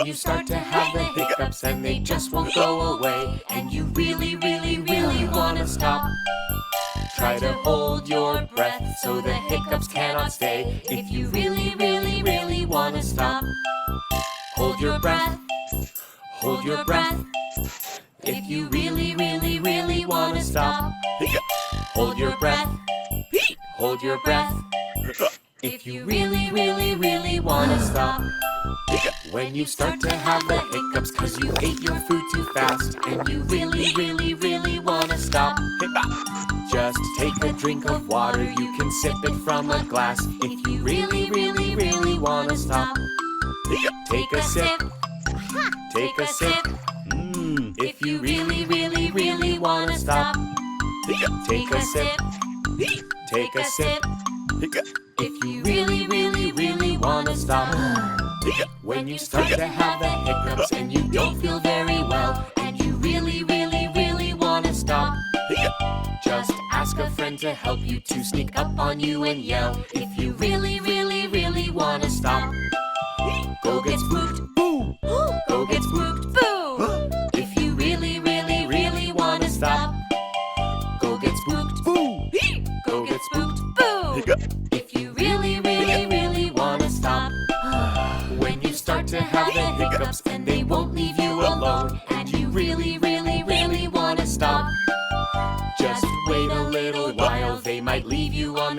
When you start to have the hiccups and they just won't go away, and you really, really, really wanna stop, try to hold your breath so the hiccups cannot stay. If you really, really, really wanna stop, hold your breath, hold your breath. If you really, really, really wanna stop, hold your breath, hold your breath. If you really, really, really wanna stop. When you start to have the hiccups cause you ate your food too fast, and you really, really, really wanna stop, just take a drink of water, you can sip it from a glass. If you really, really, really wanna stop, take a sip, take a sip. If you really, really, really wanna stop, take a sip, take a sip. If you really, really, really wanna stop. When you start to have the hiccups and you don't feel very well, and you really, really, really wanna stop, just ask a friend to help you, to sneak up on you and yell. If you really, really, really wanna stop, go get spooked, boo! Go get spooked, boo! If you really, really, really wanna stop, go get spooked, boo! Go get spooked, boo! If you really, really, really wanna stop. When you start to have the hiccups and they won't leave you alone, and you really, really, really wanna stop, just wait a little while, they might leave you on